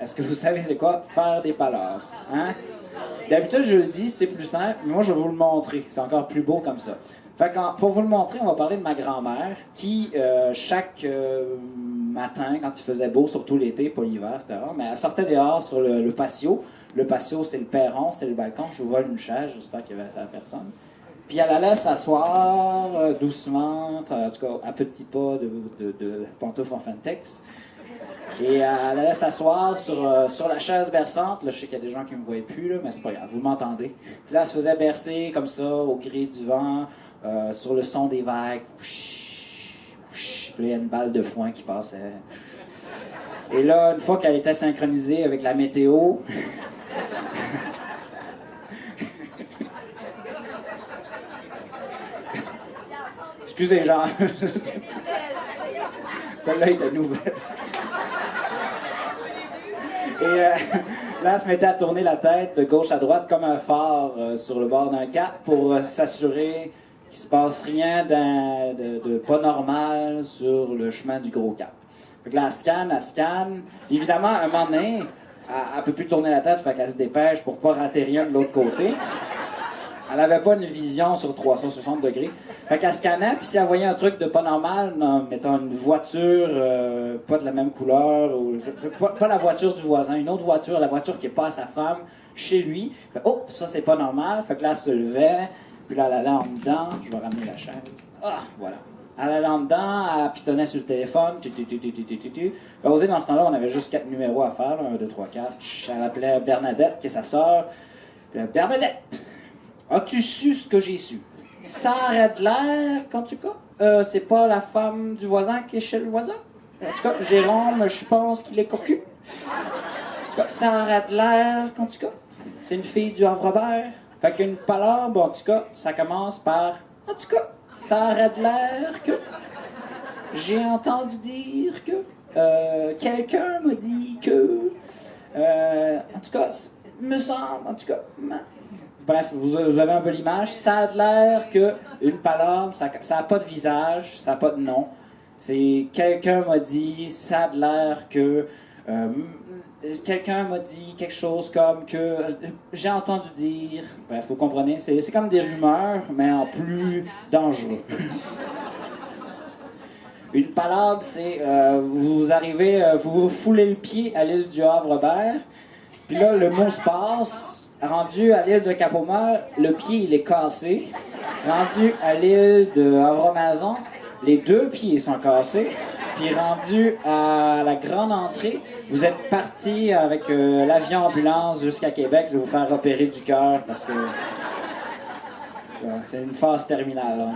Est-ce que vous savez c'est quoi faire des palabres? Hein? D'habitude, je le dis, c'est plus simple, mais moi, je vais vous le montrer. C'est encore plus beau comme ça. Fait que, pour vous le montrer, on va parler de ma grand-mère qui, chaque matin, quand il faisait beau, surtout l'été, pas l'hiver, c'était rare, mais elle sortait dehors sur le patio. Le patio, c'est le perron, c'est le balcon. Je vous vole une chaise, j'espère qu'il y avait ça à personne. Puis elle allait s'asseoir doucement, en tout cas à petits pas de pantoufles en Fantex. Et elle allait s'asseoir sur la chaise berçante. Là, je sais qu'il y a des gens qui ne me voient plus, là, mais c'est pas grave, vous m'entendez. Puis là, elle se faisait bercer comme ça, au gré du vent, sur le son des vagues. Puis là, il y a une balle de foin qui passait. Et là, une fois qu'elle était synchronisée avec la météo... Excusez, genre. Celle-là était nouvelle. Et là, elle se mettait à tourner la tête de gauche à droite comme un phare sur le bord d'un cap pour s'assurer qu'il se passe rien de pas normal sur le chemin du gros cap. Fait que là, elle scanne. Évidemment, à un moment donné, elle peut plus tourner la tête, fait qu'elle se dépêche pour pas rater rien de l'autre côté. Elle avait pas une vision sur 360 degrés. Fait qu'elle scannait, puis si elle voyait un truc de pas normal, non, mettons une voiture pas de la même couleur, ou pas la voiture du voisin, une autre voiture, la voiture qui est pas à sa femme, chez lui. Fait, oh, ça c'est pas normal. Fait que là, elle se levait, puis là, elle allait en dedans. Je vais ramener la chaise. Ah, voilà. Elle allait en dedans, elle pitonnait sur le téléphone. Osé, dans ce temps-là, on avait juste 4 numéros à faire, là, 1, 2, 3, 4. Elle appelait Bernadette, qui est sa sœur. Bernadette! As-tu su ce que j'ai su? Ça arrête l'air, quand tu cas. C'est pas la femme du voisin qui est chez le voisin? En tout cas, Jérôme, je pense qu'il est cocu. En tout cas, ça arrête l'air, quand tu cas. C'est une fille du Havre-Robert. Fait qu'une palabre, en tout cas, ça commence par... En tout cas, ça arrête l'air que... J'ai entendu dire que... quelqu'un m'a dit que... en tout cas, me semble... En tout cas... Bref, vous avez un peu l'image. Ça a l'air qu'une palabre, ça n'a pas de visage, ça n'a pas de nom. C'est quelqu'un m'a dit, ça a l'air que... quelqu'un m'a dit quelque chose comme que... j'ai entendu dire... Bref, vous comprenez, c'est comme des rumeurs, mais en plus dangereux. Une palabre, c'est... vous arrivez, vous foulez le pied à l'île du Havre-Robert, puis là, le mot se passe... Rendu à l'île de Cap-au-Mort, le pied, il est cassé. Rendu à l'île de Havre-Mazon, les 2 pieds sont cassés. Puis rendu à la grande entrée, vous êtes parti avec l'avion ambulance jusqu'à Québec, je vais vous faire opérer du cœur parce que c'est une phase terminale. Là,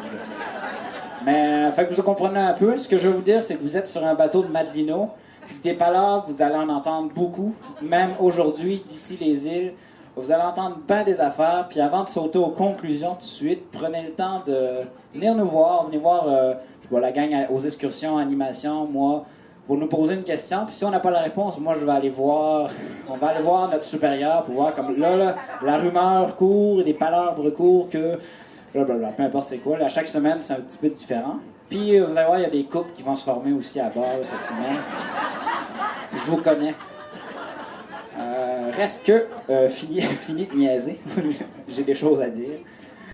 mais fait que vous comprenez un peu. Ce que je veux vous dire, c'est que vous êtes sur un bateau de Madelino. Puis des palabres, vous allez en entendre beaucoup. Même aujourd'hui, d'ici les îles, vous allez entendre bien des affaires, puis avant de sauter aux conclusions tout de suite, prenez le temps de venir nous voir, venez voir je vois la gang aux excursions, animations, moi, pour nous poser une question, puis si on n'a pas la réponse, moi je vais aller voir, on va aller voir notre supérieur pour voir comme là la rumeur court, les palabres courent que, blablabla, peu importe c'est quoi, là, chaque semaine c'est un petit peu différent. Puis vous allez voir, il y a des couples qui vont se former aussi à bord cette semaine. Je vous connais. Reste que, fini de niaiser. J'ai des choses à dire.